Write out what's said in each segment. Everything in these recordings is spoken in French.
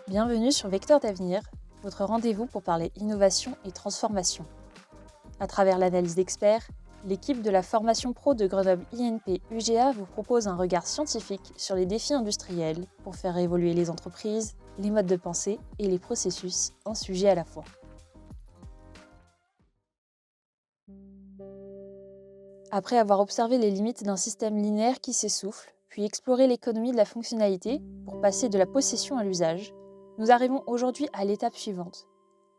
Bienvenue sur Vecteur d'avenir, votre rendez-vous pour parler innovation et transformation. À travers l'analyse d'experts, l'équipe de la formation pro de Grenoble INP UGA vous propose un regard scientifique sur les défis industriels pour faire évoluer les entreprises, les modes de pensée et les processus, un sujet à la fois. Après avoir observé les limites d'un système linéaire qui s'essouffle, puis exploré l'économie de la fonctionnalité pour passer de la possession à l'usage, nous arrivons aujourd'hui à l'étape suivante.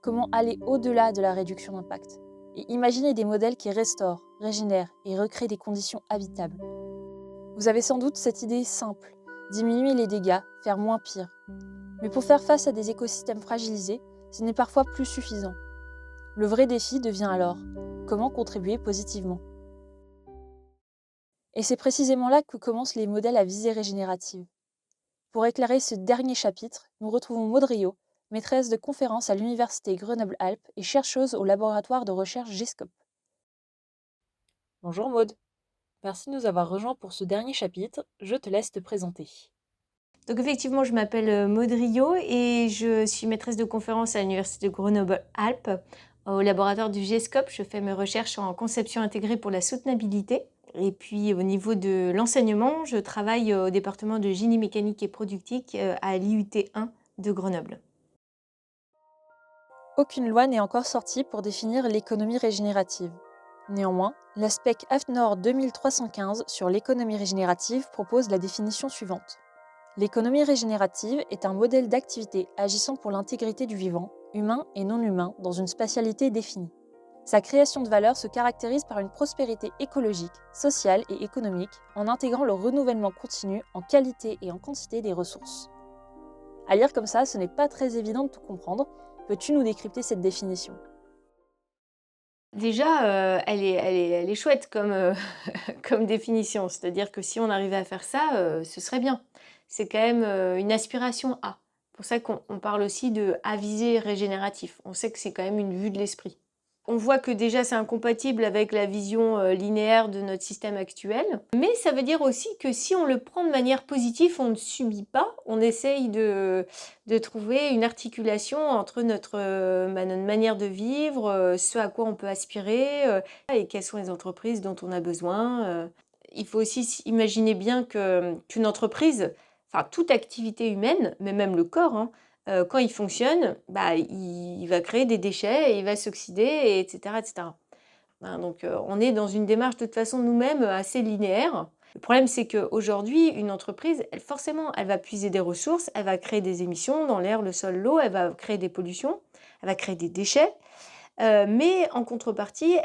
Comment aller au-delà de la réduction d'impact et imaginer des modèles qui restaurent, régénèrent et recréent des conditions habitables. Vous avez sans doute cette idée simple, diminuer les dégâts, faire moins pire. Mais pour faire face à des écosystèmes fragilisés, ce n'est parfois plus suffisant. Le vrai défi devient alors, comment contribuer positivement ? Et c'est précisément là que commencent les modèles à visée régénérative. Pour éclairer ce dernier chapitre, nous retrouvons Maud Riot, maîtresse de conférences à l'Université Grenoble-Alpes et chercheuse au laboratoire de recherche GESCOP. Bonjour Maud, merci de nous avoir rejoints pour ce dernier chapitre, je te laisse te présenter. Donc effectivement, je m'appelle Maud Riot et je suis maîtresse de conférences à l'Université de Grenoble-Alpes. Au laboratoire du GESCOP, je fais mes recherches en conception intégrée pour la soutenabilité. Et puis au niveau de l'enseignement, je travaille au département de génie mécanique et productique à l'IUT 1 de Grenoble. Aucune loi n'est encore sortie pour définir l'économie régénérative. Néanmoins, l'aspect AFNOR 2315 sur l'économie régénérative propose la définition suivante. L'économie régénérative est un modèle d'activité agissant pour l'intégrité du vivant, humain et non humain, dans une spatialité définie. Sa création de valeur se caractérise par une prospérité écologique, sociale et économique en intégrant le renouvellement continu en qualité et en quantité des ressources. À lire comme ça, ce n'est pas très évident de tout comprendre. Peux-tu nous décrypter cette définition ? Déjà, elle est chouette comme définition. C'est-à-dire que si on arrivait à faire ça, ce serait bien. C'est quand même une aspiration à. C'est pour ça qu'on parle aussi de avisé régénératif. On sait que c'est quand même une vue de l'esprit. On voit que déjà c'est incompatible avec la vision linéaire de notre système actuel. Mais ça veut dire aussi que si on le prend de manière positive, on ne subit pas, on essaye de trouver une articulation entre notre manière de vivre, ce à quoi on peut aspirer et quelles sont les entreprises dont on a besoin. Il faut aussi imaginer bien qu'une entreprise, enfin toute activité humaine, mais même le corps, quand il fonctionne, il va créer des déchets, et il va s'oxyder, etc., etc. Donc on est dans une démarche de toute façon nous-mêmes assez linéaire. Le problème, c'est qu'aujourd'hui, une entreprise, forcément, elle va puiser des ressources, elle va créer des émissions dans l'air, le sol, l'eau, elle va créer des pollutions, elle va créer des déchets. Mais en contrepartie,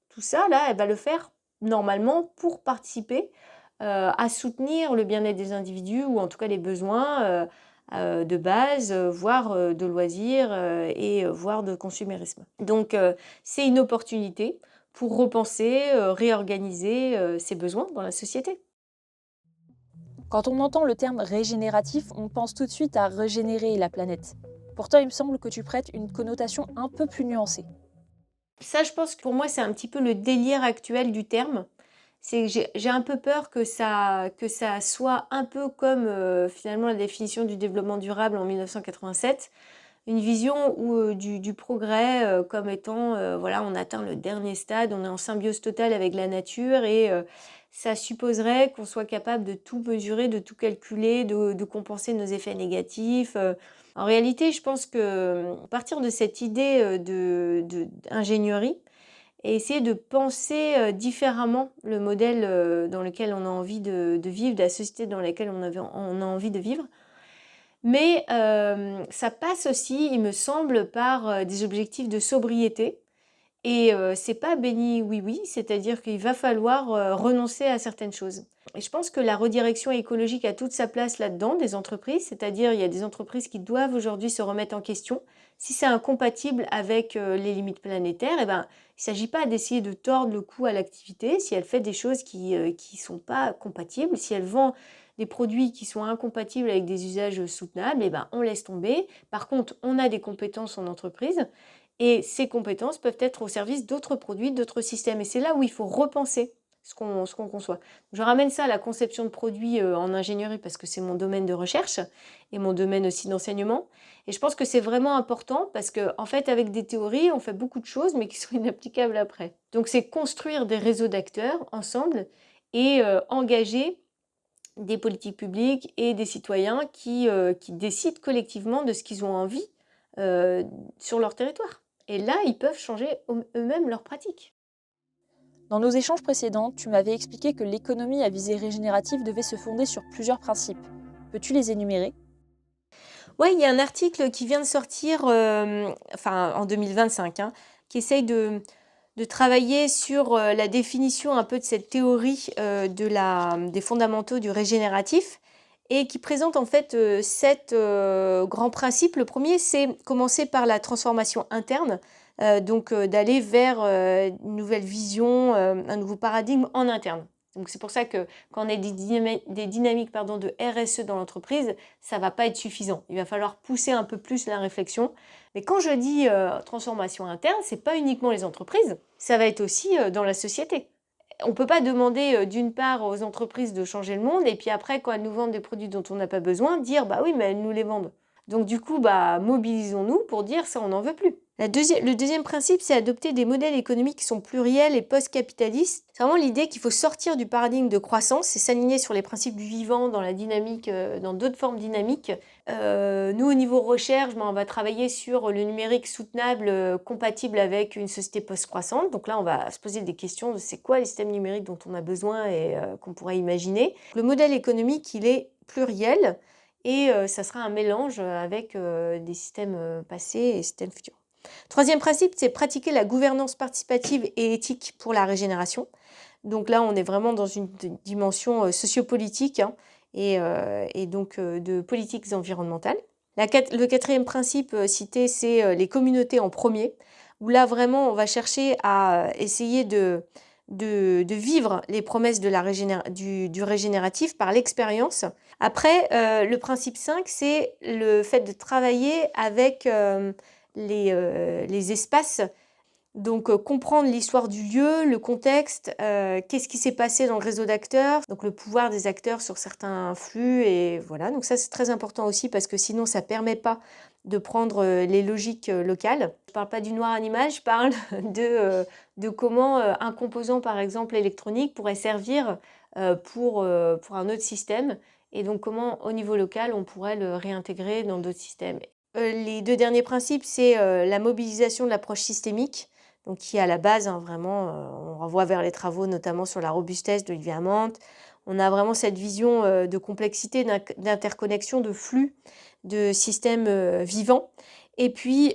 tout ça, là, elle va le faire normalement pour participer à soutenir le bien-être des individus ou en tout cas les besoins de base, voire de loisirs et voire de consumérisme. Donc c'est une opportunité pour repenser, réorganiser ses besoins dans la société. Quand on entend le terme régénératif, on pense tout de suite à régénérer la planète. Pourtant, il me semble que tu prêtes une connotation un peu plus nuancée. Ça, je pense que pour moi, c'est un petit peu le délire actuel du terme. C'est que j'ai un peu peur que ça soit un peu comme finalement la définition du développement durable en 1987, une vision où, du progrès comme étant, voilà, on atteint le dernier stade, on est en symbiose totale avec la nature et ça supposerait qu'on soit capable de tout mesurer, de tout calculer, de compenser nos effets négatifs. En réalité, je pense que à partir de cette idée d'ingénierie, et essayer de penser différemment le modèle dans lequel on a envie de vivre, de la société dans laquelle on a envie de vivre. Mais ça passe aussi, il me semble, par des objectifs de sobriété. Et c'est pas béni oui-oui, c'est-à-dire qu'il va falloir renoncer à certaines choses. Et je pense que la redirection écologique a toute sa place là-dedans, des entreprises, c'est-à-dire il y a des entreprises qui doivent aujourd'hui se remettre en question. Si c'est incompatible avec les limites planétaires, il ne s'agit pas d'essayer de tordre le cou à l'activité si elle fait des choses qui sont pas compatibles, si elle vend des produits qui sont incompatibles avec des usages soutenables, on laisse tomber. Par contre, on a des compétences en entreprise Et ces compétences peuvent être au service d'autres produits, d'autres systèmes. Et c'est là où il faut repenser ce qu'on conçoit. Je ramène ça à la conception de produits en ingénierie parce que c'est mon domaine de recherche et mon domaine aussi d'enseignement. Et je pense que c'est vraiment important parce qu'en fait, avec des théories, on fait beaucoup de choses, mais qui sont inapplicables après. Donc, c'est construire des réseaux d'acteurs ensemble et engager des politiques publiques et des citoyens qui décident collectivement de ce qu'ils ont envie sur leur territoire. Et là, ils peuvent changer eux-mêmes leurs pratiques. Dans nos échanges précédents, tu m'avais expliqué que l'économie à visée régénérative devait se fonder sur plusieurs principes. Peux-tu les énumérer? Ouais, il y a un article qui vient de sortir, en 2025, hein, qui essaye de travailler sur la définition un peu de cette théorie des fondamentaux du régénératif et qui présente en fait 7 grands principes. Le premier, c'est commencer par la transformation interne, donc d'aller vers une nouvelle vision, un nouveau paradigme en interne. Donc c'est pour ça que quand on a des dynamiques pardon, de RSE dans l'entreprise, ça ne va pas être suffisant. Il va falloir pousser un peu plus la réflexion. Mais quand je dis transformation interne, ce n'est pas uniquement les entreprises, ça va être aussi dans la société. On ne peut pas demander d'une part aux entreprises de changer le monde et puis après, quand elles nous vendent des produits dont on n'a pas besoin, dire bah oui, mais elles nous les vendent. Donc du coup, mobilisons-nous pour dire ça, on n'en veut plus. Le deuxième principe, c'est adopter des modèles économiques qui sont pluriels et post-capitalistes. C'est vraiment l'idée qu'il faut sortir du paradigme de croissance et s'aligner sur les principes du vivant dans la dynamique, dans d'autres formes dynamiques. Nous, au niveau recherche, on va travailler sur le numérique soutenable, compatible avec une société post-croissante. Donc là, on va se poser des questions de c'est quoi les systèmes numériques dont on a besoin et qu'on pourrait imaginer. Le modèle économique, il est pluriel et ça sera un mélange avec des systèmes passés et systèmes futurs. Troisième principe, c'est pratiquer la gouvernance participative et éthique pour la régénération. Donc là, on est vraiment dans une dimension sociopolitique et donc de politiques environnementales. Le quatrième principe cité, c'est les communautés en premier, où là, vraiment, on va chercher à essayer de vivre les promesses du régénératif par l'expérience. Après, le principe 5, c'est le fait de travailler avec les espaces. Donc, comprendre l'histoire du lieu, le contexte, qu'est-ce qui s'est passé dans le réseau d'acteurs, donc le pouvoir des acteurs sur certains flux, et voilà. Donc ça, c'est très important aussi parce que sinon, ça ne permet pas de prendre les logiques locales. Je ne parle pas du noir animal, je parle de comment un composant, par exemple, électronique, pourrait servir pour un autre système, et donc comment, au niveau local, on pourrait le réintégrer dans d'autres systèmes. Les deux derniers principes, c'est la mobilisation de l'approche systémique, donc qui est à la base, hein, vraiment, on renvoie vers les travaux notamment sur la robustesse d'Olivier Amand. On a vraiment cette vision de complexité, d'interconnexion, de flux, de systèmes vivants. Et puis,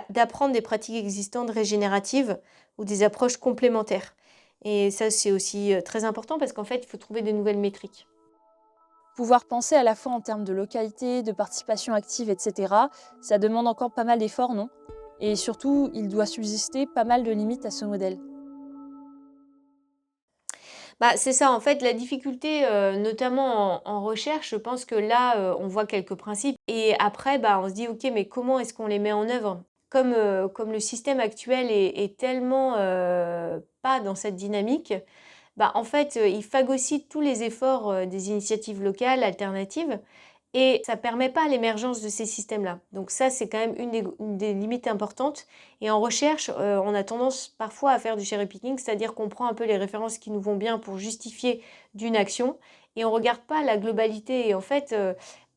d'apprendre des pratiques existantes régénératives ou des approches complémentaires. Et ça, c'est aussi très important parce qu'en fait, il faut trouver de nouvelles métriques. Pouvoir penser à la fois en termes de localité, de participation active, etc., ça demande encore pas mal d'efforts, non? Et surtout, il doit subsister pas mal de limites à ce modèle. C'est ça, en fait, la difficulté, notamment en recherche, je pense que là, on voit quelques principes et après, on se dit: «OK, mais comment est-ce qu'on les met en œuvre?» Comme le système actuel est tellement, pas dans cette dynamique, en fait, il phagocyte tous les efforts, des initiatives locales alternatives et ça permet pas l'émergence de ces systèmes-là. Donc ça, c'est quand même une des limites importantes et en recherche, on a tendance parfois à faire du cherry picking, c'est-à-dire qu'on prend un peu les références qui nous vont bien pour justifier d'une action et on regarde pas la globalité et en fait,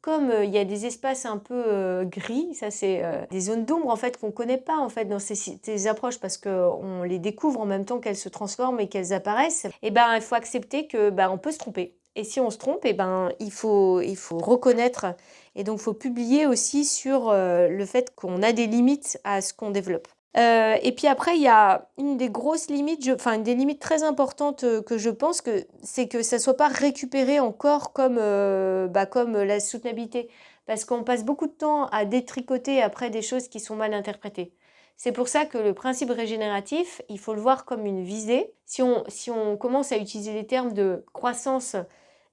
comme, il y a des espaces un peu, gris, ça c'est, des zones d'ombre en fait qu'on connaît pas en fait dans ces approches parce qu'on les découvre en même temps qu'elles se transforment et qu'elles apparaissent et il faut accepter que, on peut se tromper. Et si on se trompe, il faut reconnaître et donc il faut publier aussi sur le fait qu'on a des limites à ce qu'on développe. Et puis après, il y a une des grosses limites, une des limites très importantes que je pense que c'est que ça ne soit pas récupéré encore comme la soutenabilité. Parce qu'on passe beaucoup de temps à détricoter après des choses qui sont mal interprétées. C'est pour ça que le principe régénératif, il faut le voir comme une visée. Si on commence à utiliser les termes de croissance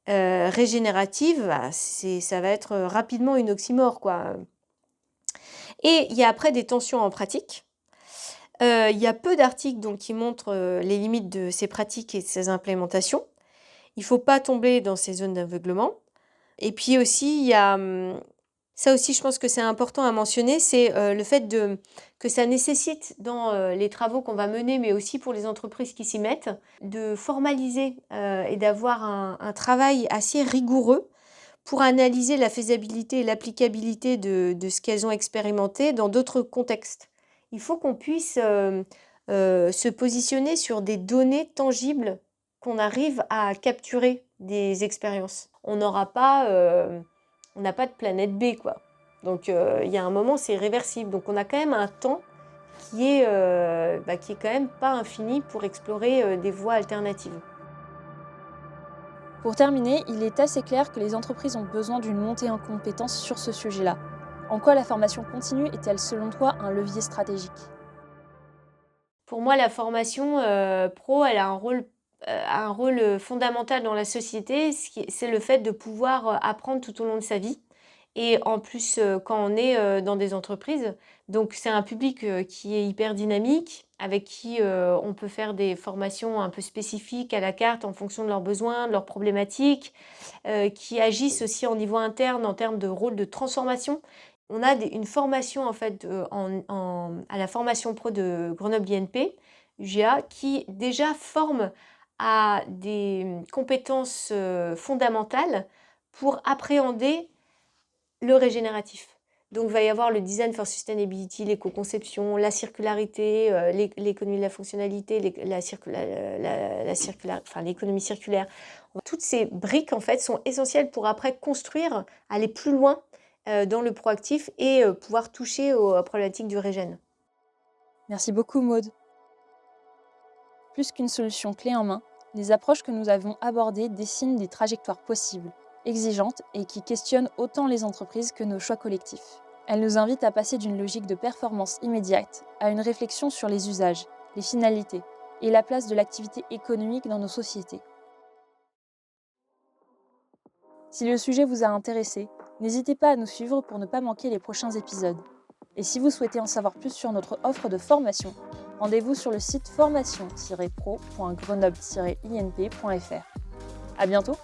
régénérative, ça va être rapidement une oxymore, quoi. Et il y a après des tensions en pratique. Il y a peu d'articles donc qui montrent, les limites de ces pratiques et de ces implémentations. Il ne faut pas tomber dans ces zones d'aveuglement. Et puis aussi, il y a, ça aussi je pense que c'est important à mentionner, c'est, le fait que ça nécessite dans, les travaux qu'on va mener, mais aussi pour les entreprises qui s'y mettent, de formaliser, et d'avoir un travail assez rigoureux pour analyser la faisabilité et l'applicabilité de ce qu'elles ont expérimenté dans d'autres contextes. Il faut qu'on puisse, se positionner sur des données tangibles qu'on arrive à capturer des expériences. On n'aura pas, on n'a pas de planète B, quoi. Donc, il y a un moment, c'est irréversible. Donc, on a quand même un temps qui est quand même pas infini pour explorer, des voies alternatives. Pour terminer, il est assez clair que les entreprises ont besoin d'une montée en compétences sur ce sujet-là. En quoi la formation continue est-elle selon toi un levier stratégique ? Pour moi, la formation, pro, elle a un rôle fondamental dans la société. C'est le fait de pouvoir, apprendre tout au long de sa vie et en plus, quand on est, dans des entreprises. Donc c'est un public, qui est hyper dynamique, avec qui, on peut faire des formations un peu spécifiques à la carte en fonction de leurs besoins, de leurs problématiques, qui agissent aussi au niveau interne en termes de rôle de transformation. On a une formation en fait à la formation pro de Grenoble INP, UGA, qui déjà forme à des compétences fondamentales pour appréhender le régénératif. Donc, il va y avoir le design for sustainability, l'éco-conception, la circularité, l'économie de la fonctionnalité, l'économie circulaire. Toutes ces briques, en fait, sont essentielles pour après construire, aller plus loin dans le proactif et pouvoir toucher aux problématiques du régène. Merci beaucoup Maud. Plus qu'une solution clé en main, les approches que nous avons abordées dessinent des trajectoires possibles, exigeantes et qui questionnent autant les entreprises que nos choix collectifs. Elles nous invitent à passer d'une logique de performance immédiate à une réflexion sur les usages, les finalités et la place de l'activité économique dans nos sociétés. Si le sujet vous a intéressé, n'hésitez pas à nous suivre pour ne pas manquer les prochains épisodes. Et si vous souhaitez en savoir plus sur notre offre de formation, rendez-vous sur le site formation-pro.grenoble-inp.fr. À bientôt!